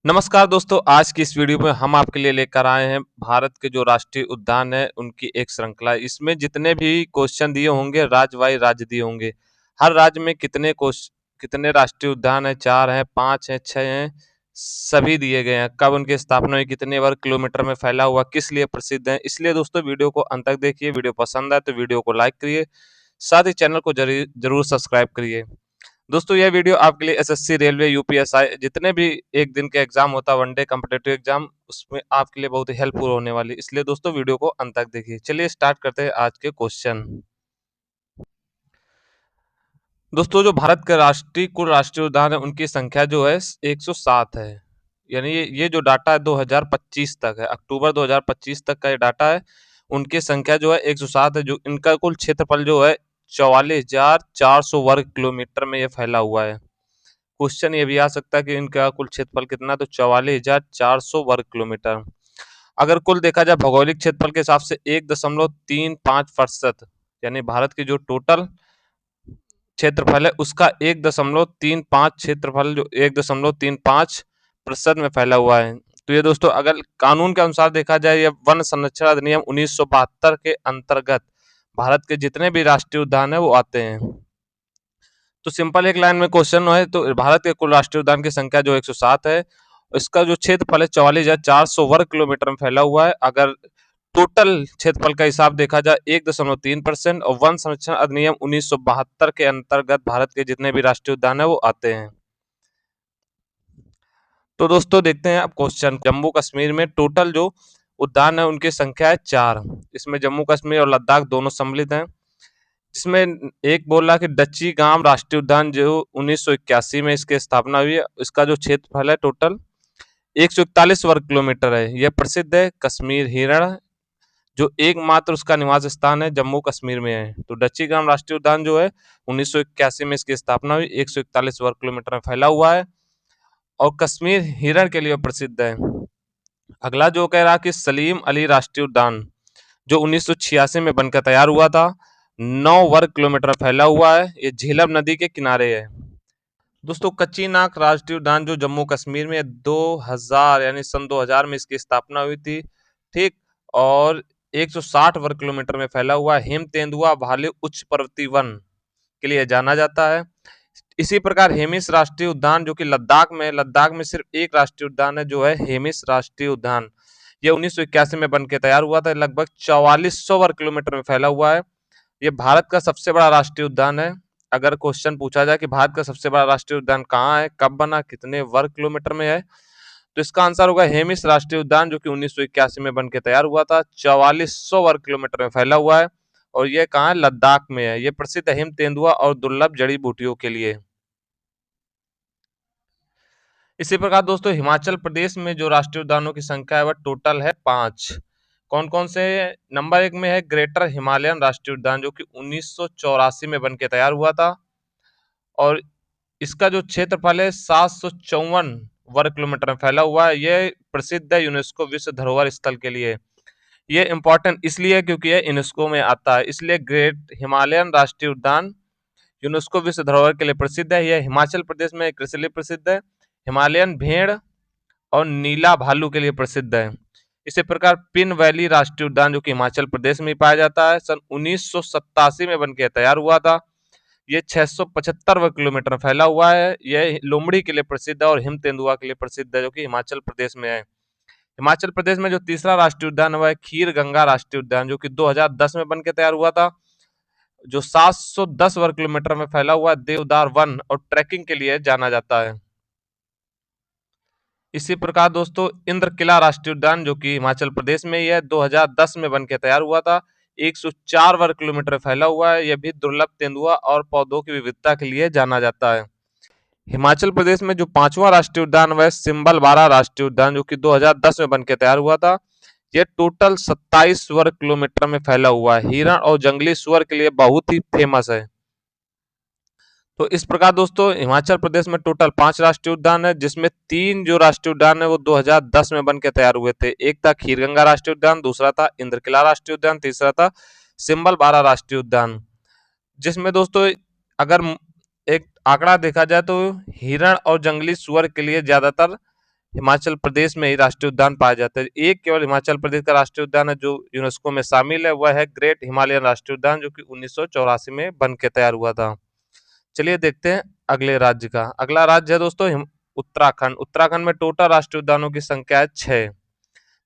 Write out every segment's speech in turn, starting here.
नमस्कार दोस्तों, आज की इस वीडियो में हम आपके लिए लेकर आए हैं भारत के जो राष्ट्रीय उद्यान है उनकी एक श्रृंखला। इसमें जितने भी क्वेश्चन दिए होंगे राज्य वाइज राज्य दिए होंगे। हर राज्य में कितने राष्ट्रीय उद्यान है, 4 हैं, 5 हैं, 6 हैं, सभी दिए गए हैं। कब उनकी स्थापना हुई, कितने वर्ग किलोमीटर में फैला हुआ, किस लिए प्रसिद्ध है। इसलिए दोस्तों वीडियो को अंत तक देखिए। वीडियो पसंद आए तो वीडियो को लाइक करिए, साथ ही चैनल को जरूर सब्सक्राइब करिए। दोस्तों यह वीडियो आपके लिए एसएससी, रेलवे, यूपीएसआई जितने भी एक दिन के एग्जाम होता है, वनडे कॉम्पिटिटिव एग्जाम, उसमें आपके लिए बहुत ही हेल्पफुल होने वाली। इसलिए दोस्तों वीडियो को अंत तक देखिए। चलिए स्टार्ट करते हैं आज के क्वेश्चन। दोस्तों जो भारत के कुल राष्ट्रीय उद्यान है उनकी संख्या जो है 107 है। यानी ये जो डाटा है 2025 तक है, अक्टूबर 2025 तक का ये डाटा है। उनकी संख्या जो है 107 है। जो इनका कुल क्षेत्रफल जो है 44,400 वर्ग किलोमीटर में ये फैला हुआ है। क्वेश्चन ये भी आ सकता है कि इनका कुल क्षेत्रफल कितना, तो 44,400 वर्ग किलोमीटर। अगर कुल देखा जाए भौगोलिक क्षेत्रफल के हिसाब से 1.35%, यानी भारत की जो टोटल क्षेत्रफल है उसका 1.35 क्षेत्रफल जो 1.35% में फैला हुआ है। तो ये दोस्तों अगर कानून के अनुसार देखा जाए, ये वन संरक्षण अधिनियम 1972 के अंतर्गत भारत के जितने भी राष्ट्रीय उद्यान है वो आते हैं। तो सिंपल एक लाइन में क्वेश्चन है, तो भारत के कुल राष्ट्रीय उद्यान की संख्या जो 107 है, इसका जो क्षेत्रफल है 44,400 वर्ग किलोमीटर में फैला हुआ है। अगर टोटल क्षेत्रफल का हिसाब देखा जाए 1.3% और वन संरक्षण अधिनियम 1972 के अंतर्गत भारत के जितने भी राष्ट्रीय उद्यान है वो आते हैं। तो दोस्तों देखते हैं अब क्वेश्चन। जम्मू कश्मीर में टोटल जो उद्यान है उनकी संख्या है 4। इसमें जम्मू कश्मीर और लद्दाख दोनों सम्मिलित हैं। इसमें एक बोल रहा कि डच्ची गांव राष्ट्रीय उद्यान जो 1981 में इसकी स्थापना हुई है, इसका जो क्षेत्रफल है टोटल 141 वर्ग किलोमीटर है। यह प्रसिद्ध है कश्मीर हिरण, जो एकमात्र उसका निवास स्थान है जम्मू कश्मीर में है। तो डच्ची गांव राष्ट्रीय उद्यान जो है 1981 में इसकी स्थापना हुई, 141 वर्ग किलोमीटर में फैला हुआ है और कश्मीर हिरण के लिए प्रसिद्ध है। अगला जो कह रहा कि सलीम अली राष्ट्रीय उद्यान जो 1986 में बनकर तैयार हुआ था, 9 वर्ग किलोमीटर फैला हुआ है। ये झेलम नदी के किनारे है। दोस्तों कच्ची नाक राष्ट्रीय उद्यान जो जम्मू कश्मीर में 2000 यानी सन 2000 में इसकी स्थापना हुई थी, ठीक, और 160 वर्ग किलोमीटर में फैला हुआ है। हिम तेंदुआ भालू उच्च पर्वतीय वन के लिए जाना जाता है। इसी प्रकार हेमिस राष्ट्रीय उद्यान जो कि लद्दाख में सिर्फ एक राष्ट्रीय उद्यान है जो है हेमिस राष्ट्रीय उद्यान। यह 1981 में बन के तैयार हुआ था। लगभग 4400 वर्ग किलोमीटर में फैला हुआ है। ये भारत का सबसे बड़ा राष्ट्रीय उद्यान है। अगर क्वेश्चन पूछा जाए कि भारत का सबसे बड़ा राष्ट्रीय उद्यान कहाँ है, कब बना, कितने वर्ग किलोमीटर में है, तो इसका आंसर होगा हेमिस राष्ट्रीय उद्यान जो कि 1981 में बन के तैयार हुआ था। 4400 वर्ग किलोमीटर में फैला हुआ है और यह कहाँ है, लद्दाख में है। यह प्रसिद्ध हिम तेंदुआ और दुर्लभ जड़ी बूटियों के लिए। इसी प्रकार दोस्तों हिमाचल प्रदेश में जो राष्ट्रीय उद्यानों की संख्या है वह टोटल है 5। कौन कौन से? नंबर 1 में है ग्रेटर हिमालयन राष्ट्रीय उद्यान जो कि 1984 में बन के तैयार हुआ था और इसका जो क्षेत्रफल है 754 वर्ग किलोमीटर में फैला हुआ है। यह प्रसिद्ध है यूनेस्को विश्व धरोहर स्थल के लिए। यह इंपॉर्टेंट इसलिए है क्योंकि यह यूनेस्को में आता है, इसलिए ग्रेट हिमालयन राष्ट्रीय उद्यान यूनेस्को विश्व धरोहर के लिए प्रसिद्ध है। यह हिमाचल प्रदेश में कृषि लिए प्रसिद्ध है, हिमालयन भेड़ और नीला भालू के लिए प्रसिद्ध है। इसी प्रकार पिन वैली राष्ट्रीय उद्यान जो कि हिमाचल प्रदेश में पाया जाता है, सन 1987 में बनकर तैयार हुआ था। ये 675 वर्ग किलोमीटर फैला हुआ है। यह लोमड़ी के लिए प्रसिद्ध है और हिम तेंदुआ के लिए प्रसिद्ध है जो कि हिमाचल प्रदेश में है। हिमाचल प्रदेश में जो तीसरा राष्ट्रीय उद्यान है खीर गंगा राष्ट्रीय उद्यान जो कि 2010 में बनकर तैयार हुआ था, जो 710 वर्ग किलोमीटर में फैला हुआ है। देवदार वन और ट्रैकिंग के लिए जाना जाता है। इसी प्रकार दोस्तों इंद्र किला राष्ट्रीय उद्यान जो कि हिमाचल प्रदेश में ही है, 2010 में बनकर तैयार हुआ था। 104 वर्ग किलोमीटर फैला हुआ है। यह भी दुर्लभ तेंदुआ और पौधों की विविधता के लिए जाना जाता है। हिमाचल प्रदेश में जो 5वां राष्ट्रीय उद्यान वह सिंबल बारा राष्ट्रीय उद्यान जो कि 2010 में बनकर तैयार हुआ था। यह टोटल 27 वर्ग किलोमीटर में फैला हुआ है। हिरण और जंगली सुअर के लिए बहुत ही फेमस है। तो इस प्रकार दोस्तों हिमाचल प्रदेश में टोटल 5 राष्ट्रीय उद्यान है, जिसमें 3 जो राष्ट्रीय उद्यान है वो 2010 में बनकर तैयार हुए थे। एक था खीरगंगा राष्ट्रीय उद्यान, दूसरा था इंद्रकिला राष्ट्रीय उद्यान, तीसरा था सिंबल बारा राष्ट्रीय उद्यान। जिसमें दोस्तों अगर एक आंकड़ा देखा जाए तो हिरण और जंगली सुअर के लिए ज्यादातर हिमाचल प्रदेश में ही राष्ट्रीय उद्यान पाया जाता है। एक केवल हिमाचल प्रदेश का राष्ट्रीय उद्यान है जो यूनेस्को में शामिल है, वह है ग्रेट हिमालयन राष्ट्रीय उद्यान, जो कि 1984 में बन के तैयार हुआ था। चलिए देखते हैं अगले राज्य का। अगला राज्य है दोस्तों उत्तराखंड। उत्तराखंड में टोटल राष्ट्रीय उद्यानों की संख्या है 6,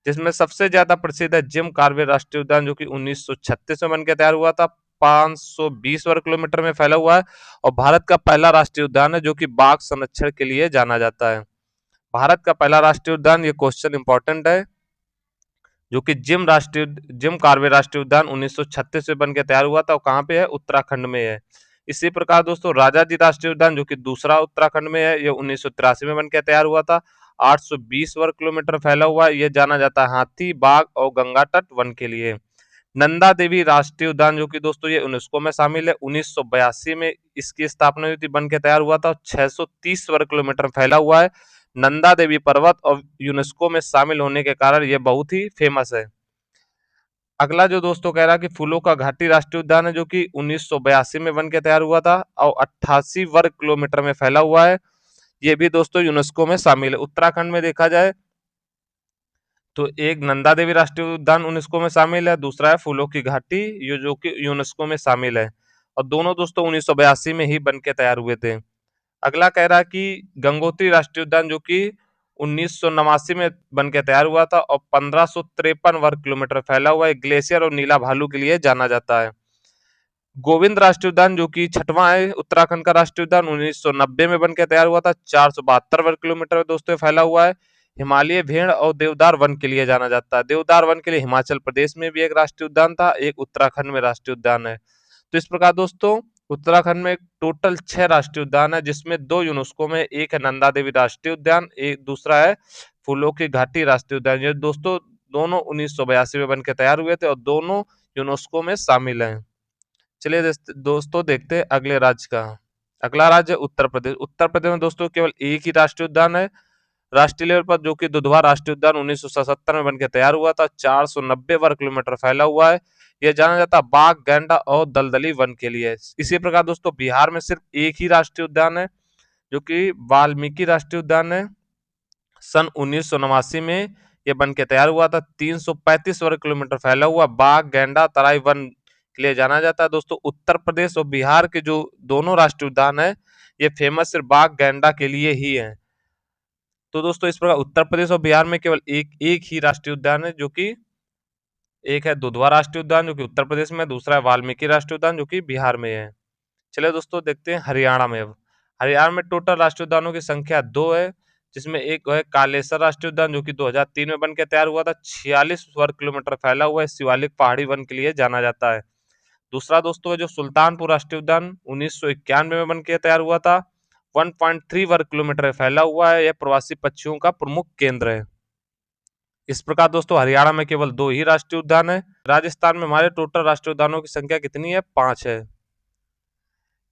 जिसमें सबसे ज्यादा प्रसिद्ध है जिम कार्बेट राष्ट्रीय उद्यान, जो कि 1936 में बन के तैयार हुआ था। 520 वर्ग किलोमीटर में फैला हुआ है और भारत का पहला राष्ट्रीय उद्यान है जो कि बाघ संरक्षण के लिए जाना जाता है। भारत का पहला राष्ट्रीय उद्यान, ये क्वेश्चन इंपॉर्टेंट है, जो कि जिम कार्बे राष्ट्रीय उद्यान 1936 में बन के तैयार हुआ था और कहाँ पे है, उत्तराखंड में है। इसी प्रकार दोस्तों राजाजी राष्ट्रीय उद्यान, जो कि दूसरा उत्तराखंड में है, ये 1983 में बन के तैयार हुआ था। 820 वर्ग किलोमीटर फैला हुआ है। यह जाना जाता है हाथी, बाघ और गंगा तट वन के लिए। नंदा देवी राष्ट्रीय उद्यान, जो कि दोस्तों ये यूनेस्को में शामिल है, 1982 में इसकी स्थापना हुई थी, बन के तैयार हुआ था। 630 वर्ग किलोमीटर फैला हुआ है। नंदा देवी पर्वत और यूनेस्को में शामिल होने के कारण यह बहुत ही फेमस है। अगला जो दोस्तों कह रहा है कि फूलों का घाटी राष्ट्रीय उद्यान है, जो कि 1982 में बन के तैयार हुआ था और 88 वर्ग किलोमीटर में फैला हुआ है। ये भी दोस्तों यूनेस्को में शामिल है। उत्तराखंड में देखा जाए तो एक नंदा देवी राष्ट्रीय उद्यान यूनेस्को में शामिल है, दूसरा है फूलों की घाटी, ये जो कि यूनेस्को में शामिल है और दोनों दोस्तों 1982 में ही बन के तैयार हुए थे। अगला कह रहा है कि गंगोत्री राष्ट्रीय उद्यान, जो कि 1989 में बन के तैयार हुआ था और 1553 वर्ग किलोमीटर फैला हुआ है। ग्लेशियर और नीला भालू के लिए जाना जाता है। गोविंद राष्ट्रीय उद्यान, जो कि छठवां है उत्तराखंड का राष्ट्रीय उद्यान, 1990 में बन के तैयार हुआ था। 472 वर्ग किलोमीटर दोस्तों फैला हुआ है। हिमालय भेड़ और देवदार वन के लिए जाना जाता है। देवदार वन के लिए हिमाचल प्रदेश में भी एक राष्ट्रीय उद्यान था, एक उत्तराखंड में राष्ट्रीय उद्यान है। तो इस प्रकार दोस्तों उत्तराखंड में टोटल 6 राष्ट्रीय उद्यान है, जिसमें 2 यूनेस्को में, एक है नंदा देवी राष्ट्रीय उद्यान, एक दूसरा है फूलों की घाटी राष्ट्रीय उद्यान। ये दोस्तों दोनों 1982 में बन के तैयार हुए थे और दोनों यूनेस्को में शामिल हैं। चलिए दोस्तों देखते हैं अगले राज्य का। अगला राज्य है उत्तर प्रदेश। उत्तर प्रदेश में दोस्तों केवल एक ही राष्ट्रीय उद्यान है राष्ट्रीय लेवल पर, जो कि दुधवा राष्ट्रीय उद्यान 1977 में बनकर तैयार हुआ था। 490 वर्ग किलोमीटर फैला हुआ है। यह जाना जाता है बाघ, गैंडा और दलदली वन के लिए। इसी प्रकार दोस्तों बिहार में सिर्फ एक ही राष्ट्रीय उद्यान है, जो कि वाल्मीकि राष्ट्रीय उद्यान है। सन 1989 में यह बन के तैयार हुआ था। 335 वर्ग किलोमीटर फैला हुआ बाघ, गैंडा, तराई वन के लिए जाना जाता है। दोस्तों उत्तर प्रदेश और बिहार के जो दोनों राष्ट्रीय उद्यान है, ये फेमस सिर्फ बाघ, गैंडा के लिए ही है। तो दोस्तों इस प्रकार उत्तर प्रदेश और बिहार में केवल एक ही राष्ट्रीय उद्यान है, जो कि एक है दुधवा राष्ट्रीय उद्यान, जो कि उत्तर प्रदेश में, दूसरा है वाल्मीकि राष्ट्रीय उद्यान, जो कि बिहार में है। चलिए दोस्तों देखते हैं हरियाणा में। अब हरियाणा में टोटल राष्ट्रीय उद्यानों की संख्या 2 है, जिसमें एक है कालेसर राष्ट्रीय उद्यान, जो कि 2003 में बन के तैयार हुआ था। 46 वर्ग किलोमीटर फैला हुआ है। शिवालिक पहाड़ी वन के लिए जाना जाता है। दूसरा दोस्तों है जो सुल्तानपुर राष्ट्रीय उद्यान, 1991 में बन के तैयार हुआ था। 1.3 वर्ग किलोमीटर फैला हुआ है। यह प्रवासी पक्षियों का प्रमुख केंद्र है। इस प्रकार दोस्तों हरियाणा में केवल 2 ही राष्ट्रीय उद्यान है। राजस्थान में हमारे टोटल राष्ट्रीय उद्यानों की संख्या कितनी है? 5 है।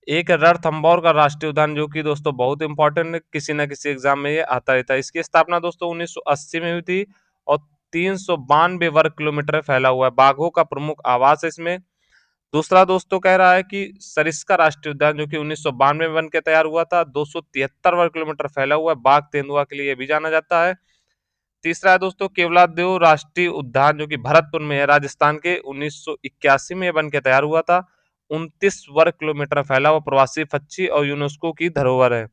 एक है रणथंभौर का राष्ट्रीय उद्यान, जो कि दोस्तों बहुत इंपॉर्टेंट है, किसी न किसी एग्जाम में ये आता रहता है। इसकी स्थापना दोस्तों 1980 में हुई थी और 392 वर्ग किलोमीटर फैला हुआ है। बाघों का प्रमुख आवास है इसमें। दूसरा दोस्तों कह रहा है कि सरिस्का राष्ट्रीय उद्यान, जो कि 1992 में बन के तैयार हुआ था। 273 वर्ग किलोमीटर फैला हुआ है। बाघ, तेंदुआ के लिए भी जाना जाता है। तीसरा है दोस्तों केवलादेव राष्ट्रीय उद्यान, जो कि भरतपुर में है, राजस्थान के, 1981 में बन के तैयार हुआ था। 29 वर्ग किलोमीटर फैला हुआ प्रवासी पक्षी और यूनेस्को की धरोहर है।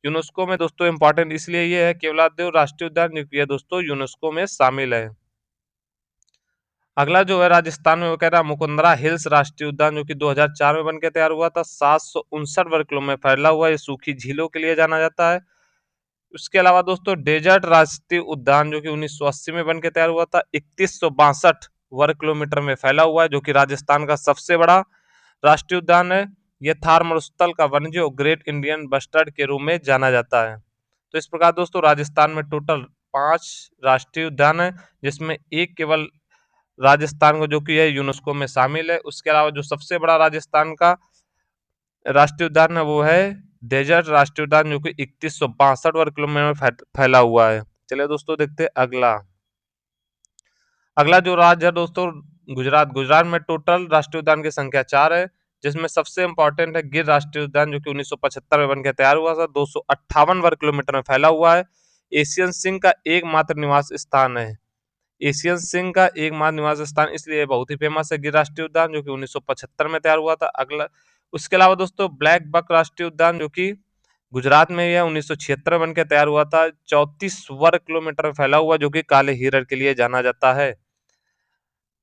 यूनेस्को में दोस्तों इंपॉर्टेंट इसलिए ये है केवलादेव राष्ट्रीय उद्यान, क्योंकि ये दोस्तों यूनेस्को में शामिल है। अगला जो है राजस्थान में, वो कह रहा है मुकुंदरा हिल्स राष्ट्रीय उद्यान, जो कि 2004 में बन के तैयार हुआ था। 759 वर्ग किलोमीटर में फैला हुआ है। ये सूखी झीलों के लिए जाना जाता है। उसके अलावा दोस्तों डेजर्ट राष्ट्रीय उद्यान, जो कि 1980 में बन के तैयार हुआ था। 3162 वर्ग किलोमीटर में फैला हुआ है, जो कि राजस्थान का सबसे बड़ा राष्ट्रीय उद्यान है। यह थार मरुस्थल का वन्यजीव और ग्रेट इंडियन बस्टर्ड के रूप में जाना जाता है। तो इस प्रकार दोस्तों राजस्थान में टोटल 5 राष्ट्रीय उद्यान है, जिसमें एक केवल राजस्थान को, जो कि है यूनेस्को में शामिल है। उसके अलावा जो सबसे बड़ा राजस्थान का राष्ट्रीय उद्यान है, वो है डेजर्ट राष्ट्रीय उद्यान, जो कि 3162 वर्ग किलोमीटर में फैला हुआ है। चलिए दोस्तों देखते हैं अगला। अगला जो राज्य है दोस्तों गुजरात। गुजरात में टोटल राष्ट्रीय उद्यान की संख्या 4 है, जिसमें सबसे इंपॉर्टेंट है गिर राष्ट्रीय उद्यान, जो कि 1975 में बनकर तैयार हुआ था। 258 वर्ग किलोमीटर में फैला हुआ है। एशियन सिंह का एकमात्र निवास स्थान है। एशियन सिंह का एकमात्र निवास स्थान इसलिए बहुत ही फेमस है गिर राष्ट्रीय उद्यान, जो कि 1975 में तैयार हुआ था। अगला उसके अलावा दोस्तों ब्लैक बक राष्ट्रीय उद्यान, जो कि गुजरात में यह 1976 बन के तैयार हुआ था। 34 वर्ग किलोमीटर में फैला हुआ, जो कि काले हिरण के लिए जाना जाता है।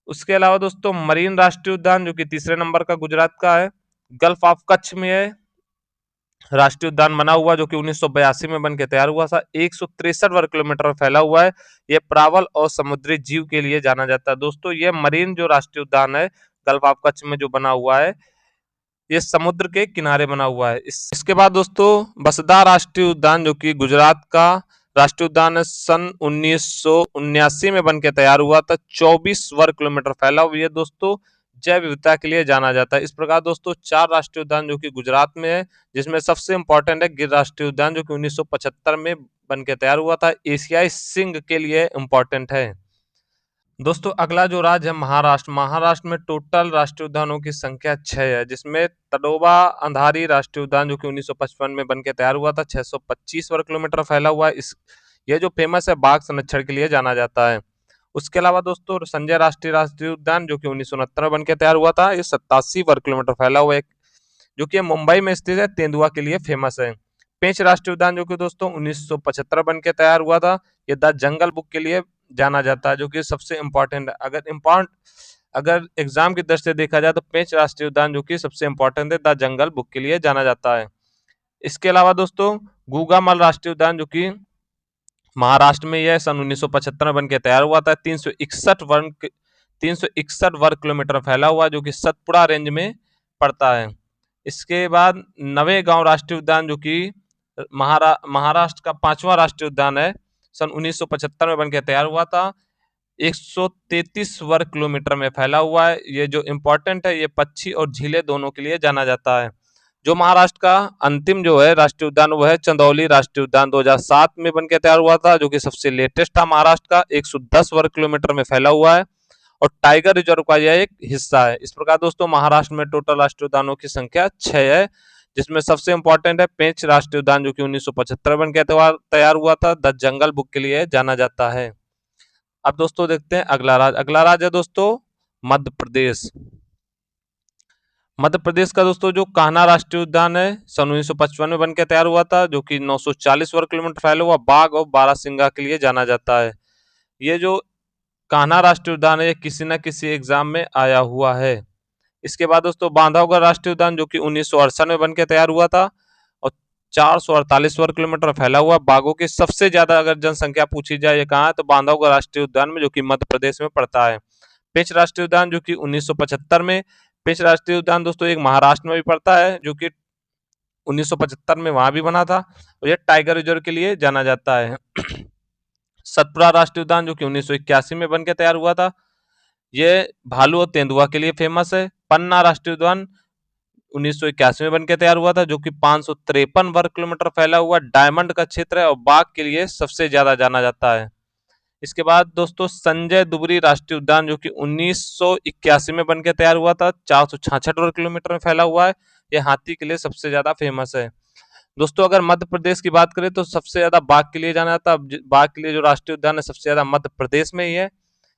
उसके अलावा दोस्तों मरीन राष्ट्रीय उद्यान, जो कि तीसरे नंबर का गुजरात का है। गल्फ ऑफ कच्छ में है राष्ट्रीय उद्यान बना हुआ, जो कि 1982 में बन के तैयार हुआ था। 163 वर्ग किलोमीटर में फैला हुआ है। यह प्रावल और समुद्री जीव के लिए जाना जाता है। दोस्तों ये मरीन जो राष्ट्रीय उद्यान है गल्फ ऑफ कच्छ में जो बना हुआ है, ये समुद्र के किनारे बना हुआ है। इसके बाद दोस्तों बसदा राष्ट्रीय उद्यान, जो कि गुजरात का राष्ट्रीय उद्यान है, सन 1979 में बन के तैयार हुआ था। 24 वर्ग किलोमीटर फैला हुआ है दोस्तों, जैव विविधता के लिए जाना जाता है। इस प्रकार दोस्तों 4 राष्ट्रीय उद्यान जो कि गुजरात में है, जिसमें सबसे इंपॉर्टेंट है गिर राष्ट्रीय उद्यान, जो कि 1975 में बन के तैयार हुआ था। एशियाई सिंह के लिए इंपॉर्टेंट है। दोस्तों अगला जो राज्य है महाराष्ट्र। महाराष्ट्र में टोटल राष्ट्रीय उद्यानों की संख्या 6 है, जिसमें तडोबा अंधारी राष्ट्रीय उद्यान, जो कि 1955 में बन के तैयार हुआ था, 625 वर्ग किलोमीटर फैला हुआ है। ये जो फेमस है बाघ संरक्षण के लिए जाना जाता है। उसके अलावा दोस्तों संजय राष्ट्रीय उद्यान, जो कि 1969 में बन के तैयार हुआ था, ये 87 वर्ग किलोमीटर फैला हुआ है, जो कि मुंबई में स्थित है, तेंदुआ के लिए फेमस है। पेंच राष्ट्रीय उद्यान, जो कि दोस्तों 1975 बन के तैयार हुआ था, ये द जंगल बुक के लिए जाना जाता है, जो कि सबसे इम्पोर्टेंट है। अगर एग्जाम की दृष्टि से देखा जाए तो पेंच राष्ट्रीय उद्यान जो कि सबसे इम्पोर्टेंट है, द जंगल बुक के लिए जाना जाता है। इसके अलावा दोस्तों गूगामल राष्ट्रीय उद्यान, जो कि महाराष्ट्र में यह सन 1975 में बन के तैयार हुआ था। 361 वर्ग किलोमीटर फैला हुआ, जो कि सतपुड़ा रेंज में पड़ता है। इसके बाद नवेगांव राष्ट्रीय उद्यान, जो कि महाराष्ट्र का 5वां राष्ट्रीय उद्यान है, सन 1975 में बन के तैयार हुआ था। 133 वर्ग किलोमीटर में फैला हुआ है। ये जो इम्पोर्टेंट है, ये पक्षी और झीलें दोनों के लिए जाना जाता है। जो महाराष्ट्र का अंतिम जो है राष्ट्रीय उद्यान, वो है चंदौली राष्ट्रीय उद्यान, 2007 में बन के तैयार हुआ था, जो कि सबसे लेटेस्ट था महाराष्ट्र का। 110 वर्ग किलोमीटर में फैला हुआ है और टाइगर रिजर्व का यह एक हिस्सा है। इस प्रकार दोस्तों महाराष्ट्र में टोटल राष्ट्रीय उद्यानों की संख्या 6 है, जिसमें सबसे इंपॉर्टेंट है पेंच राष्ट्रीय उद्यान, जो कि 1975 बन के तैयार हुआ था, द जंगल बुक के लिए जाना जाता है। अब दोस्तों देखते हैं अगला राज्य। अगला राज्य है दोस्तों मध्य प्रदेश। मध्य प्रदेश का दोस्तों जो कान्हा राष्ट्रीय उद्यान है, सन 1955 में बन के तैयार हुआ था, जो कि 940 वर्ग किलोमीटर फैला हुआ बाघ और बारहसिंगा के लिए जाना जाता है। ये जो कान्हा राष्ट्रीय उद्यान है, ये किसी न किसी एग्जाम में आया हुआ है। इसके बाद दोस्तों बांधवगढ़ राष्ट्रीय उद्यान, जो कि 1968 में बन के तैयार हुआ था और 448 वर्ग किलोमीटर फैला हुआ। बाघों की सबसे ज्यादा अगर जनसंख्या पूछी जाए ये कहाँ है, तो बांधवगढ़ राष्ट्रीय उद्यान में, जो कि मध्य प्रदेश में पड़ता है। पेंच राष्ट्रीय उद्यान, जो कि 1975 में, पेंच राष्ट्रीय उद्यान दोस्तों एक महाराष्ट्र में भी पड़ता है, जो कि 1975 में वहां भी बना था, और यह टाइगर रिजर्व के लिए जाना जाता है। सतपुड़ा राष्ट्रीय उद्यान, जो कि 1981 में बन के तैयार हुआ था, ये भालू और तेंदुआ के लिए फेमस है। पन्ना राष्ट्रीय उद्यान 1981 में बन के तैयार हुआ था, जो कि 553 वर्ग किलोमीटर फैला हुआ डायमंड का क्षेत्र है और बाघ के लिए सबसे ज्यादा जाना जाता है। इसके बाद दोस्तों संजय दुबरी राष्ट्रीय उद्यान, जो कि 1981 में बन के तैयार हुआ था, 466 वर्ग किलोमीटर में फैला हुआ है। यह हाथी के लिए सबसे ज्यादा फेमस है। दोस्तों अगर मध्य प्रदेश की बात करें तो सबसे ज्यादा बाघ के लिए जाना जाता है। बाघ के लिए जो राष्ट्रीय उद्यान है सबसे ज्यादा मध्य प्रदेश में ही है।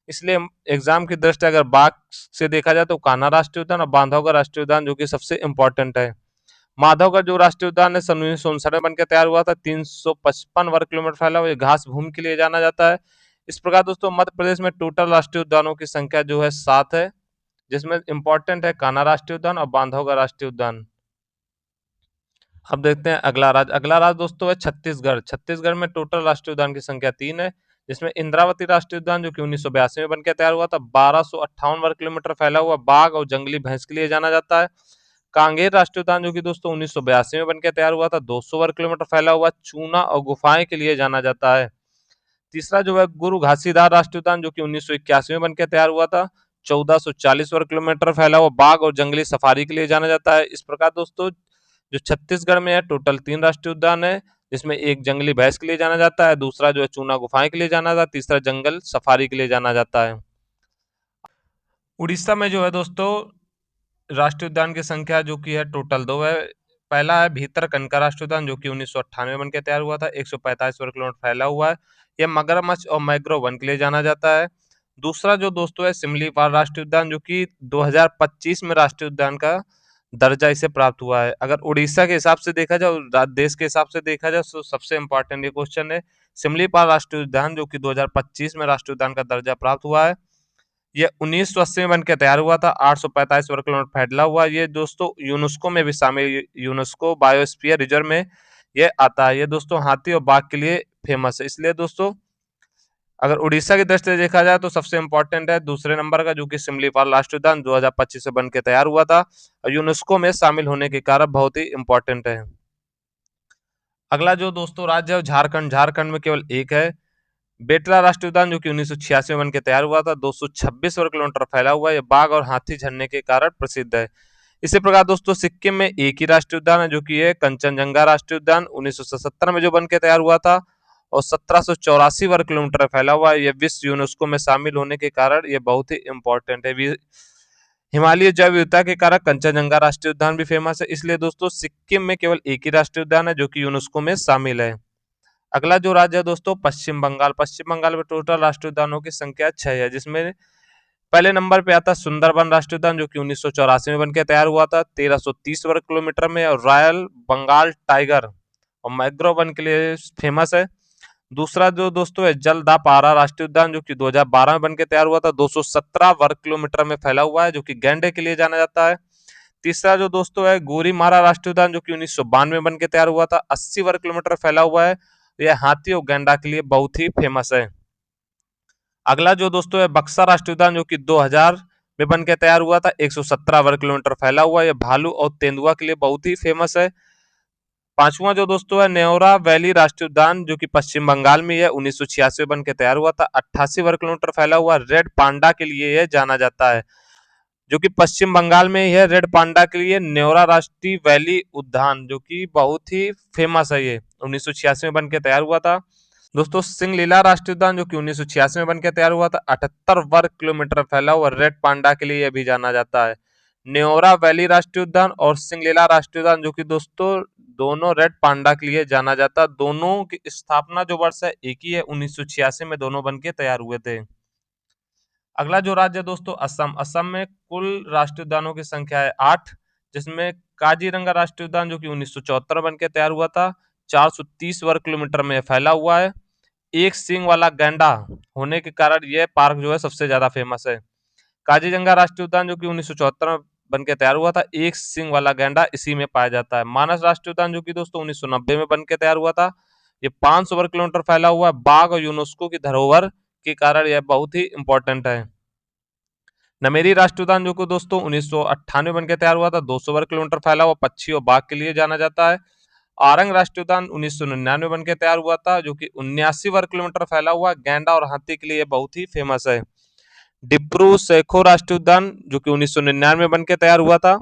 इसलिए एग्जाम की दृष्टि अगर बाघ से देखा जाए तो कान्हा राष्ट्रीय उद्यान और बांधवगढ़ राष्ट्रीय उद्यान, जो कि सबसे इंपॉर्टेंट है। माधवगढ़ जो राष्ट्रीय उद्यान है सन 1959 में बनकर तैयार हुआ था, 355 वर्ग किलोमीटर फैला हुआ, घास भूमि के लिए जाना जाता है। इस प्रकार दोस्तों मध्य प्रदेश में टोटल राष्ट्रीय उद्यानों की संख्या जो है 7 है, जिसमें इंपॉर्टेंट है कान्हा राष्ट्रीय उद्यान और बांधवगढ़ राष्ट्रीय उद्यान। अब देखते हैं अगला राज्य। अगला राज्य दोस्तों है छत्तीसगढ़। छत्तीसगढ़ में टोटल राष्ट्रीय उद्यान की संख्या 3 है, जिसमें इंद्रावती राष्ट्रीय उद्यान, जो कि 1982 में बनकर तैयार हुआ था, 1258 वर्ग किलोमीटर फैला हुआ बाघ और जंगली भैंस के लिए जाना जाता है। कांगेर राष्ट्रीय उद्यान, जो कि दोस्तों 1982 में बनकर तैयार हुआ था, 200 वर्ग किलोमीटर फैला हुआ चूना और गुफाएं के लिए जाना जाता है। तीसरा जो है गुरु घासीदार राष्ट्रीय उद्यान, जो कि 1981 में बनकर तैयार हुआ था, 1440 वर्ग किलोमीटर फैला हुआ बाघ और जंगली सफारी के लिए जाना जाता है। इस प्रकार दोस्तों जो छत्तीसगढ़ में है टोटल 3 राष्ट्रीय उद्यान है, जिसमें एक जंगली भैंस के लिए जाना जाता है, दूसरा जो है चूना गुफाएं के लिए जाना जाता है, तीसरा जंगल सफारी के लिए जाना जाता है। उड़ीसा में जो है दोस्तों राष्ट्रीय उद्यान की संख्या जो कि है टोटल 2 है। पहला है भीतरकनिका राष्ट्रीय उद्यान जो कि 1998 बन के तैयार हुआ था, 145 वर्ग किलोमीटर फैला हुआ है। यह मगरमच्छ और मैंग्रोव वन के लिए जाना जाता है। दूसरा जो दोस्तों है सिमलीपाल राष्ट्रीय उद्यान जो कि 2025 में राष्ट्रीय उद्यान का दर्जा इसे प्राप्त हुआ है। अगर उड़ीसा के हिसाब से देखा जाए, देश के हिसाब से देखा जाए, तो सबसे इम्पोर्टेंट ये क्वेश्चन है। सिमलीपाल राष्ट्रीय उद्यान जो कि 2025 में राष्ट्रीय उद्यान का दर्जा प्राप्त हुआ है। ये 1980 में बन के तैयार हुआ था, 845 वर्ग किलोमीटर फैला हुआ। ये दोस्तों यूनेस्को में भी शामिल, यूनेस्को बायोस्फीयर रिजर्व में ये आता है। ये दोस्तों हाथी और बाघ के लिए फेमस है। इसलिए दोस्तों अगर उड़ीसा की दृष्टि से देखा जाए तो सबसे इम्पोर्टेंट है दूसरे नंबर का, जो कि सिमलीपाल राष्ट्रीय उद्यान 2025 से बन के तैयार हुआ था और यूनेस्को में शामिल होने के कारण बहुत ही इम्पोर्टेंट है। अगला जो दोस्तों राज्य है झारखंड। झारखंड में केवल एक है बेतला राष्ट्रीय उद्यान जो कि 1986 में बन के तैयार हुआ था, 226 वर्ग किलोमीटर फैला हुआ है। ये बाघ और हाथी झरने के कारण प्रसिद्ध है। इसी प्रकार दोस्तों सिक्किम में एक ही राष्ट्रीय उद्यान है जो कि है कंचनजंगा राष्ट्रीय उद्यान, 1977 में जो बन के तैयार हुआ था और 1784 वर्ग किलोमीटर फैला हुआ है। यह विश्व यूनेस्को में शामिल होने के कारण यह बहुत ही इंपॉर्टेंट है। हिमालय जैव विविधता के कारण कंचनजंगा राष्ट्रीय उद्यान भी फेमस है। इसलिए दोस्तों सिक्किम में केवल एक ही राष्ट्रीय उद्यान है जो कि यूनेस्को में शामिल है। अगला जो राज्य है दोस्तों पश्चिम बंगाल। पश्चिम बंगाल में टोटल राष्ट्रीय उद्यानों की संख्या 6 है, जिसमें पहले नंबर पे आता है सुंदरबन राष्ट्रीय उद्यान जो कि 1984 में बन के तैयार हुआ था, 1330 वर्ग किलोमीटर में। और रॉयल बंगाल टाइगर और मैग्रोव वन के लिए फेमस है। दूसरा जो दोस्तों है जलदापारा राष्ट्रीय उद्यान जो कि 2012 में बन के तैयार हुआ था, 217 वर्ग किलोमीटर में फैला हुआ है, जो कि गैंडे के लिए जाना जाता है। तीसरा जो दोस्तों है गोरीमारा राष्ट्रीय उद्यान जो कि 1992 में बन के तैयार हुआ था, 80 वर्ग किलोमीटर फैला हुआ है। यह हाथी और गैंडा के लिए बहुत ही फेमस है। अगला जो दोस्तों है बक्सा राष्ट्रीय उद्यान जो कि 2000 में बन के तैयार हुआ था, 117 वर्ग किलोमीटर फैला हुआ है। यह भालू और तेंदुआ के लिए बहुत ही फेमस है। पांचवा जो दोस्तों है नेौरा वैली राष्ट्रीय उद्यान जो कि पश्चिम बंगाल में है, 1986 में बन के तैयार हुआ था, 88 वर्ग किलोमीटर फैला हुआ। रेड पांडा के लिए यह जाना जाता है, जो कि पश्चिम बंगाल में ही है। रेड पांडा के लिए नेौरा राष्ट्रीय वैली उद्यान जो कि बहुत ही फेमस है। ये 1986 में बन के तैयार हुआ था। दोस्तों सिंगलीला राष्ट्रीय उद्यान जो कि 1986 में बन के तैयार हुआ था, 78 वर्ग किलोमीटर फैला हुआ। रेड पांडा के लिए यह भी जाना जाता है। नेौरा वैली राष्ट्रीय उद्यान और सिंगलीला राष्ट्रीय उद्यान जो कि दोस्तों दोनों रेड पांडा के लिए जाना जाता है। दोनों की स्थापना जो वर्ष है एक ही है, 1986 में दोनों बन के तैयार हुए थे। अगला जो राज्य है दोस्तों असम। असम में कुल राष्ट्रीय उद्यानों की संख्या है 8, जिसमें काजीरंगा राष्ट्रीय उद्यान जो कि 1974 बन के तैयार हुआ था, 430 वर्ग किलोमीटर में फैला हुआ है। एक सींग वाला गैंडा होने के कारण यह पार्क जो है सबसे ज्यादा फेमस है। काजीरंगा राष्ट्रीय उद्यान जो कि 1974 में बन के तैयार हुआ था, एक सींग वाला गैंडा इसी में पाया जाता है। मानस राष्ट्रीय उद्यान जो कि दोस्तों 1990 में बन के तैयार हुआ था, ये 500 वर्ग किलोमीटर फैला हुआ है। बाघ और यूनेस्को की धरोहर के कारण यह बहुत ही इंपॉर्टेंट है। नमेरी राष्ट्रीय उद्यान जो कि दोस्तों 1998 बन के तैयार हुआ था, 200 वर्ग किलोमीटर फैला हुआ, पक्षी और बाघ के लिए जाना जाता है। आरंग राष्ट्रीय उद्यान 1999 बन के तैयार हुआ था, जो कि 79 वर्ग किलोमीटर फैला हुआ, गैंडा और हाथी के लिए बहुत ही फेमस है। डिब्रू सैखो राष्ट्रीय उद्यान जो कि 1999 में बन के तैयार हुआ था,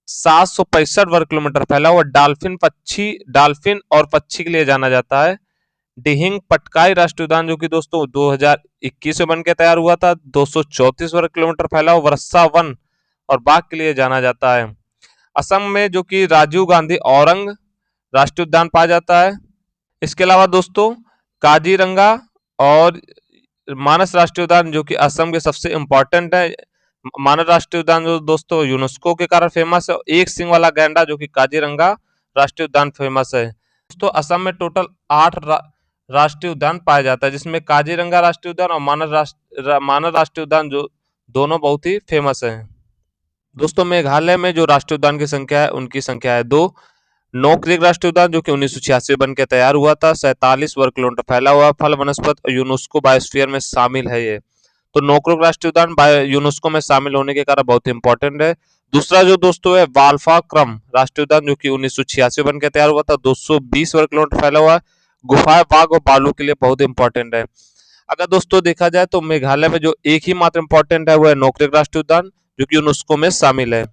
765 वर्ग किलोमीटर फैला हुआ, डाल्फिन और पक्षी के लिए जाना जाता है। डिहिंग पटकाई राष्ट्रीय उद्यान जो कि दोस्तों 2021 में बन के तैयार हुआ था, 234 वर्ग किलोमीटर फैला हुआ, वर्षा वन और बाघ के लिए जाना जाता है। असम में जो कि राजीव गांधी औरंग राष्ट्रीय उद्यान पाया जाता है। इसके अलावा दोस्तों काजीरंगा और मानस राष्ट्रीय उद्यान जो कि असम के सबसे इम्पोर्टेंट है। मानस राष्ट्रीय उद्यान जो दोस्तों यूनेस्को के कारण फेमस है। एक सिंह वाला गैंडा जो कि काजीरंगा राष्ट्रीय उद्यान फेमस है। दोस्तों असम में टोटल 8 राष्ट्रीय उद्यान पाया जाता है, जिसमें काजीरंगा राष्ट्रीय उद्यान और मानस राष्ट्रीय उद्यान जो दोनों बहुत ही फेमस है। दोस्तों मेघालय में जो राष्ट्रीय उद्यान की संख्या है उनकी संख्या है 2। नोक्रेक राष्ट्रीय उद्यान जो कि 1986 बन के तैयार हुआ था, 47 वर्ग किलोमीटर फैला हुआ, फल वनस्पति यूनेस्को बायोस्फीयर में शामिल है। ये तो नोक्रेक राष्ट्रीय उद्यान यूनेस्को में शामिल होने के कारण बहुत इंपॉर्टेंट है। दूसरा जो दोस्तों है वाल्फाक्रम राष्ट्रीय उद्यान जो कि 1986 बन के तैयार हुआ था, 220 वर्ग किलोमीटर फैला हुआ, गुफाएं बाघ और बालू के लिए बहुत इंपॉर्टेंट है। अगर दोस्तों देखा जाए तो मेघालय में जो एक ही मात्र इंपॉर्टेंट है वो है नोक्रेक राष्ट्रीय उद्यान जो कि यूनेस्को में शामिल है।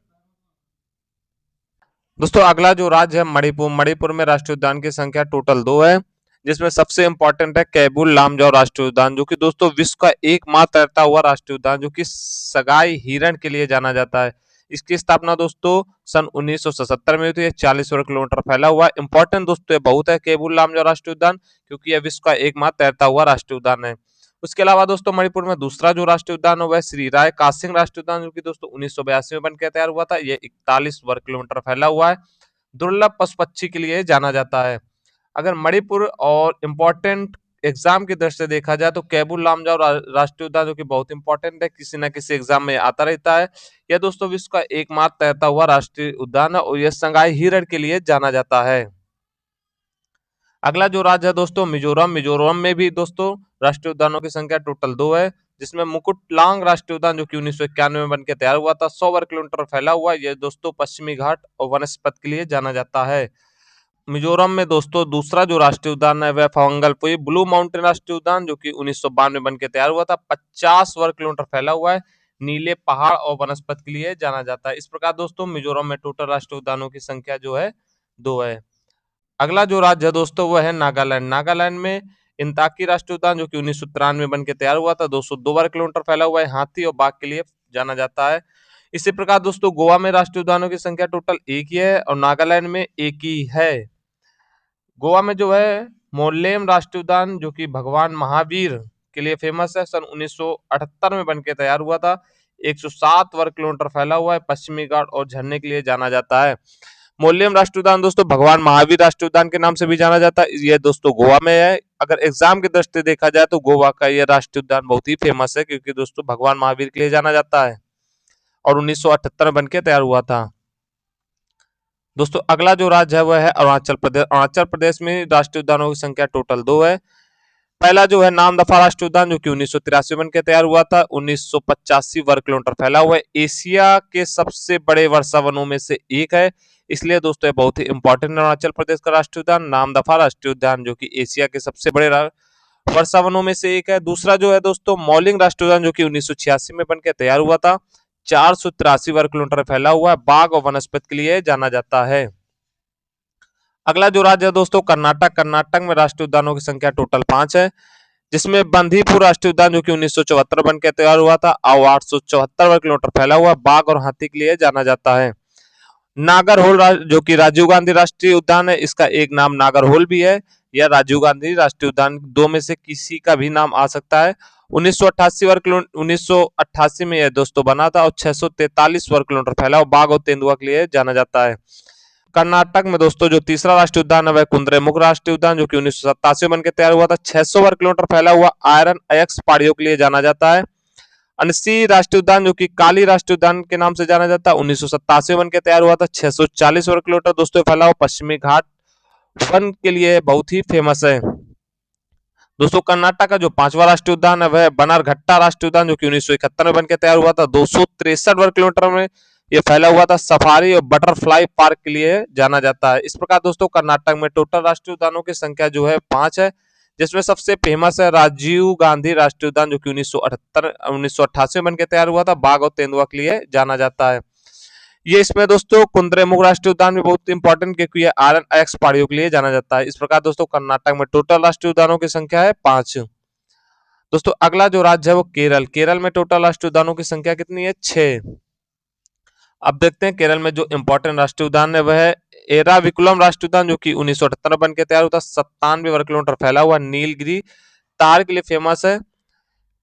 दोस्तों अगला जो राज्य है मणिपुर। मणिपुर में राष्ट्रीय उद्यान की संख्या टोटल 2 है, जिसमें सबसे इंपॉर्टेंट है कैबुल लामजाओ राष्ट्रीय उद्यान जो कि दोस्तों विश्व का एकमात्र तैरता हुआ राष्ट्रीय उद्यान जो कि सगाई हिरण के लिए जाना जाता है। इसकी स्थापना दोस्तों सन 1977 में हुई थी। 40 वर्ग किलोमीटर फैला हुआ है। इंपॉर्टेंट दोस्तों ये बहुत है केबुल लामजाओ राष्ट्रीय उद्यान, क्योंकि यह विश्व का एकमात्र तैरता हुआ राष्ट्रीय उद्यान है। उसके अलावा दोस्तों मणिपुर में दूसरा जो राष्ट्रीय उद्यान है वह श्री राय कासिंग राष्ट्रीय उद्यान, जो कि दोस्तों 1982 में बनकर तैयार हुआ था। यह 41 वर्ग किलोमीटर फैला हुआ है। दुर्लभ पशु पक्षी के लिए जाना जाता है। अगर मणिपुर और इम्पोर्टेंट एग्जाम की दृष्टि से देखा जाए तो केबुल लामजाओ राष्ट्रीय उद्यान, जो कि बहुत इंपॉर्टेंट है, किसी न किसी एग्जाम में आता रहता है। यह दोस्तों विश्व का एकमात्र तैरता हुआ राष्ट्रीय उद्यान है और यह संगाई हिरण के लिए जाना जाता है। अगला जो राज्य है दोस्तों मिजोरम। मिजोरम में भी दोस्तों राष्ट्रीय उद्यानों की संख्या टोटल 2 है, जिसमें मुकुटलांग राष्ट्रीय उद्यान जो कि 1991 में बनकर तैयार हुआ था, 100 वर्ग किलोमीटर फैला हुआ है। यह दोस्तों पश्चिमी घाट और वनस्पति के लिए जाना जाता है। मिजोरम में दोस्तों दूसरा जो राष्ट्रीय उद्यान है वह फवंगलपुई ब्लू माउंटेन राष्ट्रीय उद्यान, जो कि 1992 में बनकर तैयार हुआ था, 50 वर्ग किलोमीटर फैला हुआ है। नीले पहाड़ और वनस्पति के लिए जाना जाता है। इस प्रकार दोस्तों मिजोरम में टोटल राष्ट्रीय उद्यानों की संख्या जो है 2 है। अगला जो राज्य है दोस्तों वह है नागालैंड। नागालैंड में इंताकी राष्ट्रीय उद्यान, जो कि 1993 में बनकर तैयार हुआ था, 202 वर्ग किलोमीटर फैला हुआ है। हाथी और बाघ के लिए जाना जाता है। इसी प्रकार दोस्तों गोवा में राष्ट्रीय उद्यानों की संख्या टोटल 1 ही है और नागालैंड में 1 ही है। गोवा में जो है मोल्लेम राष्ट्रीय उद्यान, जो कि भगवान महावीर के लिए फेमस है, सन 1978 में बनकर तैयार हुआ था। 107 वर्ग किलोमीटर फैला हुआ है। पश्चिमी घाट और झरने के लिए जाना जाता है। मोल्लेम राष्ट्रीय उद्यान दोस्तों भगवान महावीर राष्ट्रीय उद्यान के नाम से भी जाना जाता है। यह दोस्तों गोवा में है। अगर एग्जाम की दृष्टि से देखा जाए तो गोवा का यह राष्ट्रीय उद्यान बहुत ही फेमस है, क्योंकि दोस्तों भगवान महावीर के लिए जाना जाता है और 1978 में बनकर तैयार हुआ था। दोस्तों अगला जो राज्य है वह है अरुणाचल प्रदेश। अरुणाचल प्रदेश में राष्ट्रीय उद्यानों की संख्या टोटल 2 है। पहला जो है नामदफा राष्ट्रीय उद्यान, जो कि 1983 में बनकर तैयार हुआ था, 1985 वर्ग किलोमीटर फैला हुआ है। एशिया के सबसे बड़े वर्षा वनों में से एक है, इसलिए दोस्तों ये बहुत ही इंपॉर्टेंट अरुणाचल प्रदेश का राष्ट्रीय उद्यान नामदफा राष्ट्रीय उद्यान, जो कि एशिया के सबसे बड़े वर्षा वनों में से एक है। दूसरा जो है दोस्तों मौलिंग राष्ट्रीय उद्यान, जो कि 1986 में बनकर तैयार हुआ था, 483 वर्ग किलोमीटर फैला हुआ है। बाघ और वनस्पति के लिए जाना जाता है। अगला जो राज्य है दोस्तों कर्नाटक। कर्नाटक में राष्ट्रीय उद्यानों की संख्या टोटल 5 है, जिसमें बंदीपुर राष्ट्रीय उद्यान, जो कि 1974 बनकर तैयार हुआ था, 874 वर्ग किलोमीटर फैला हुआ। बाघ और हाथी के लिए जाना जाता है। नागरहोल जो कि राजीव गांधी राष्ट्रीय उद्यान है, इसका एक नाम नागरहोल भी है या राजीव गांधी राष्ट्रीय उद्यान, दो में से किसी का भी नाम आ सकता है। 1988 में यह दोस्तों बना था और 643 वर्ग किलोमीटर फैला और बाघ और तेंदुआ के लिए जाना जाता है। कर्नाटक में दोस्तों जो तीसरा राष्ट्रीय उद्यान है वह कुद्रेमुख राष्ट्रीय उद्यान, जो कि 1987 में बनकर तैयार हुआ था, 600 वर्ग किलोमीटर फैला हुआ आयरन अयस्क पहाड़ियों के लिए जाना जाता है। अनसी राष्ट्रीय उद्यान, जो कि काली राष्ट्रीय उद्यान के नाम से जाना जाता है, 1987 में बनकर तैयार हुआ था, 640 वर्ग किलोमीटर दोस्तों फैला हुआ पश्चिमी घाट वन के लिए बहुत ही फेमस है। दोस्तों कर्नाटक का जो 5वां राष्ट्रीय उद्यान है वह बनरघट्टा राष्ट्रीय उद्यान, जो कि 1971 में बनकर तैयार हुआ था, 263 वर्ग किलोमीटर में ये फैला हुआ था। सफारी और बटरफ्लाई पार्क के लिए जाना जाता है। इस प्रकार दोस्तों कर्नाटक में टोटल राष्ट्रीय उद्यानों की संख्या जो है 5 है, जिसमें सबसे फेमस है राजीव गांधी राष्ट्रीय उद्यान, जो कि 1988 में बनकर तैयार हुआ था। बाघ और तेंदुआ के लिए जाना जाता है। ये इसमें दोस्तों कुद्रेमुख राष्ट्रीय उद्यान भी बहुत इंपॉर्टेंट, क्योंकि ये आयरन अयस्क पहाड़ियों के लिए जाना जाता है। इस प्रकार दोस्तों कर्नाटक में टोटल राष्ट्रीय उद्यानों की संख्या है 5। दोस्तों अगला जो राज्य है वो केरल। केरल में टोटल राष्ट्रीय उद्यानों की संख्या कितनी है? 6। अब देखते हैं केरल में जो इंपॉर्टेंट राष्ट्रीय उद्यान है वह है एराविकुलम राष्ट्रीय उद्यान, जो कि 1978 बन के तैयार हुआ था, 97 वर्ग किलोमीटर फैला हुआ, नीलगिरी तार के लिए फेमस है।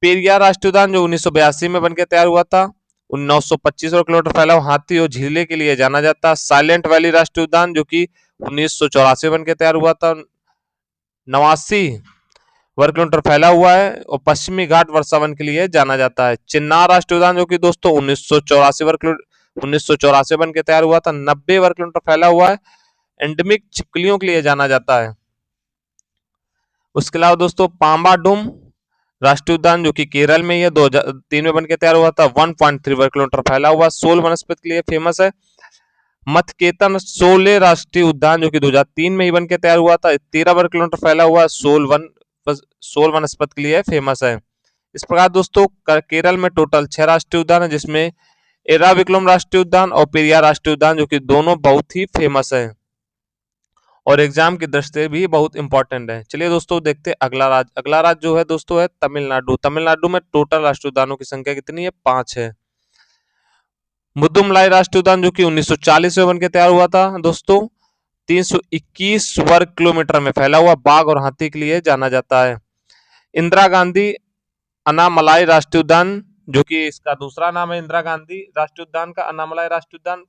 पेरियार राष्ट्रीय उद्यान जो 1982 में बनकर तैयार हुआ था, 925 वर्ग किलोमीटर फैला हुआ, हाथी और झीले के लिए जाना जाता है। साइलेंट वैली राष्ट्रीय उद्यान, जो कि 1984 में बनकर तैयार हुआ था, 89 वर्ग किलोमीटर फैला हुआ है और पश्चिमी घाट वर्षावन के लिए जाना जाता है। चिन्नार राष्ट्रीय उद्यान, जो कि दोस्तों 1984 बन के तैयार हुआ था, 90 वर्ग किलोमीटर फैला हुआ है, एंडेमिक छिपकलियों के लिए जाना जाता है। उसके अलावा दोस्तों पाम्बाडुम राष्ट्रीय उद्यान, जो कि केरल में ये 2003 में बनकर तैयार हुआ था, 1.3 वर्ग किलोमीटर फैला हुआ, सोल वनस्पति के लिए फेमस है। मथकेतन सोले राष्ट्रीय उद्यान, जो कि 2003 में ही बनकर तैयार हुआ था, 13 वर्ग किलोमीटर फैला हुआ, सोल वनस्पति के लिए फेमस है। इस प्रकार दोस्तों केरल में टोटल 6 राष्ट्रीय उद्यान है, जिसमें एराविकुलम राष्ट्रीय उद्यान और पेरियार राष्ट्रीय उद्यान, जो कि दोनों बहुत ही फेमस है और एग्जाम की दृष्टि से भी बहुत इंपॉर्टेंट है। चलिए दोस्तों देखते हैं अगला राज्य। अगला राज्य जो है दोस्तों है तमिलनाडु। तमिलनाडु में टोटल राष्ट्रीय उद्यानों की संख्या कितनी है? 5 है। मुदुमलाई राष्ट्रीय उद्यान जो कि 1940 में बनकर तैयार हुआ था दोस्तों, 321 वर्ग किलोमीटर में फैला हुआ बाघ और हाथी के लिए जाना जाता है। इंदिरा गांधी अनामलाई राष्ट्रीय उद्यान जो कि इसका दूसरा नाम है इंदिरा गांधी राष्ट्रीय उद्यान का, अनामलाई राष्ट्रीय उद्यान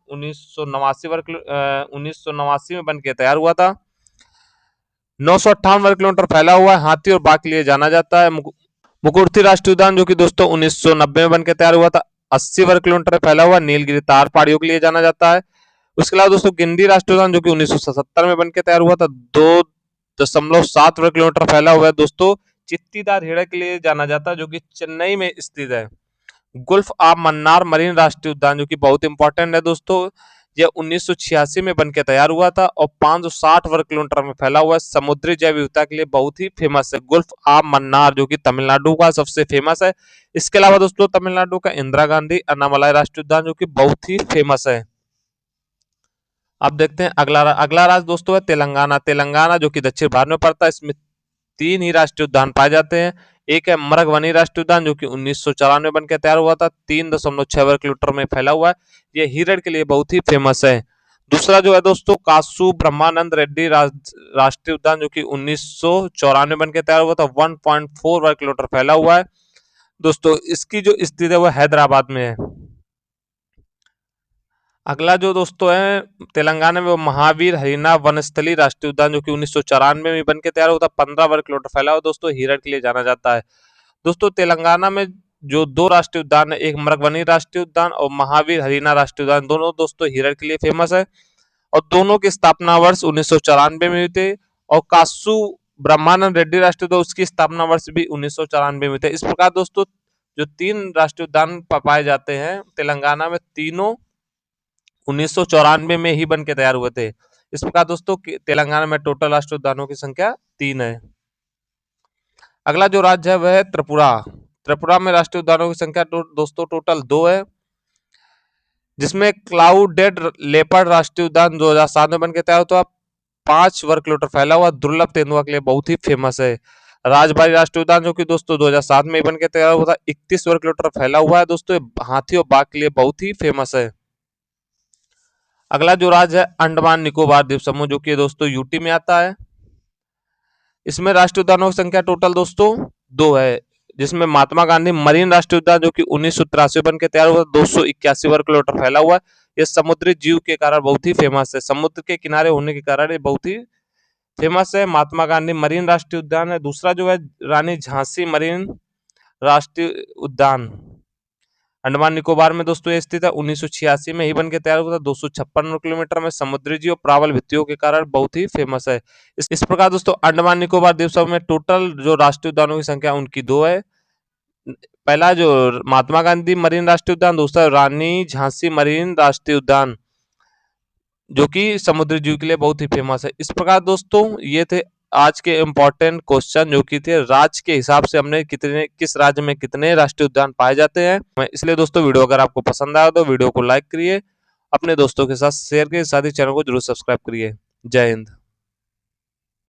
1989 में बनकर तैयार हुआ था। 958 वर्ग किलोमीटर फैला हुआ है, हाथी और बाघ के लिए जाना जाता है। मुकुर्थी राष्ट्रीय उद्यान जो कि दोस्तों 1990 में बनकर तैयार हुआ था, 80 वर्ग किलोमीटर फैला हुआ, नीलगिरी तार पहाड़ियों के लिए जाना जाता है। उसके अलावा दोस्तों गिंडी राष्ट्रीय उद्यान जो कि 1977 में बनकर तैयार हुआ था, 2.7 वर्ग किलोमीटर फैला हुआ है दोस्तों, चित्तीदार हिरण के लिए जाना जाता है, जो कि चेन्नई में स्थित है। गुल्फ ऑफ मन्नार मरीन राष्ट्रीय उद्यान जो कि बहुत इंपॉर्टेंट है दोस्तों, यह 1986 में बनकर तैयार हुआ था और 560 वर्ग किलोमीटर में फैला हुआ है, समुद्री जैव विविधता के लिए बहुत ही फेमस है। गुल्फ ऑफ मन्नार जो कि तमिलनाडु का सबसे फेमस है। इसके अलावा दोस्तों तमिलनाडु का इंदिरा गांधी अनामलाई राष्ट्रीय उद्यान जो कि बहुत ही फेमस है। अब देखते हैं अगला राज्य दोस्तों है तेलंगाना। तेलंगाना जो कि दक्षिण भारत में पड़ता है, इसमें 3 ही राष्ट्रीय उद्यान पाए जाते हैं। एक है मरगवनी राष्ट्रीय उद्यान जो कि 1994 में बनकर तैयार हुआ था, 3.6 वर्ग किलोमीटर में फैला हुआ है, यह हिरण के लिए बहुत ही फेमस है। दूसरा जो है दोस्तों कासू ब्रह्मानंद रेड्डी राष्ट्रीय उद्यान जो कि 1994 में बनकर तैयार हुआ था, 1.4 वर्ग किलोमीटर फैला हुआ है दोस्तों, इसकी जो स्थिति है वो हैदराबाद में है। अगला जो दोस्तों है तेलंगाना में वो महावीर हरीना वनस्थली राष्ट्रीय उद्यान जो कि 1994 में बनकर तैयार हुआ था, 15 वर्ग किलोमीटर फैला हुआ दोस्तों, हिरण के लिए जाना जाता है। दोस्तों तेलंगाना में जो 2 राष्ट्रीय उद्यान है, एक मरगवनी राष्ट्रीय उद्यान और महावीर हरीना राष्ट्रीय उद्यान, दोनों दोस्तों हिरण के लिए फेमस है और दोनों की स्थापना वर्ष 1994 में हुई थे। और कासू ब्रह्मानंद रेड्डी राष्ट्रीय उद्यान उसकी स्थापना वर्ष भी 1994 में थे। इस प्रकार दोस्तों जो 3 राष्ट्रीय उद्यान पाए जाते हैं तेलंगाना में, तीनों 1994 में ही बन के तैयार हुए थे। इस प्रकार दोस्तों तेलंगाना में टोटल राष्ट्रीय उद्यानों की संख्या 3 है। अगला जो राज्य है वह है त्रिपुरा। त्रिपुरा में राष्ट्रीय उद्यानों की संख्या दोस्तों टोटल 2 है, जिसमें क्लाउडेड लेपर्ड राष्ट्रीय उद्यान 2007 में बनकर तैयार हुआ, 5 वर्ग किलोमीटर फैला हुआ, दुर्लभ तेंदुआ के लिए बहुत ही फेमस है। राजबाड़ी राष्ट्रीय उद्यान जो कि दोस्तों 2007 में बनकर तैयार हुआ था, 31 वर्ग किलोमीटर फैला हुआ है दोस्तों, हाथी और बाघ के लिए बहुत ही फेमस है। अगला जो राज्य है अंडमान निकोबार द्वीप समूह जो कि दोस्तों यूटी में आता है। इसमें राष्ट्रीय उद्यानों की संख्या टोटल दोस्तों 2 है, जिसमें महात्मा गांधी मरीन राष्ट्रीय उद्यान जो कि 1983 बन के तैयार हुआ, 281 वर्ग किलोमीटर फैला हुआ है, यह समुद्री जीव के कारण बहुत ही फेमस है, समुद्र के किनारे होने के कारण ये बहुत ही फेमस है। महात्मा गांधी मरीन राष्ट्रीय उद्यान है। दूसरा जो है रानी झांसी मरीन राष्ट्रीय उद्यान अंडमान निकोबार में दोस्तों ये स्थित है, 1986 में ही बन के तैयार हुआ था, 256 किलोमीटर में, समुद्री जीव प्रावल भित्तियों के कारण बहुत ही फेमस है। इस प्रकार दोस्तों अंडमान निकोबार द्वीप समूह में टोटल जो राष्ट्रीय उद्यानों की संख्या उनकी 2 है। पहला जो महात्मा गांधी मरीन राष्ट्रीय उद्यान, दूसरा रानी झांसी मरीन राष्ट्रीय उद्यान जो कि समुद्री जीव के लिए बहुत ही फेमस है। इस प्रकार दोस्तों ये थे आज के इम्पोर्टेंट क्वेश्चन जो कि थे राज्य के हिसाब से हमने किस राज्य में कितने राष्ट्रीय उद्यान पाए जाते हैं। इसलिए दोस्तों वीडियो अगर आपको पसंद आया तो वीडियो को लाइक करिए, अपने दोस्तों के साथ शेयर करिए, साथ ही चैनल को जरूर सब्सक्राइब करिए। जय हिंद।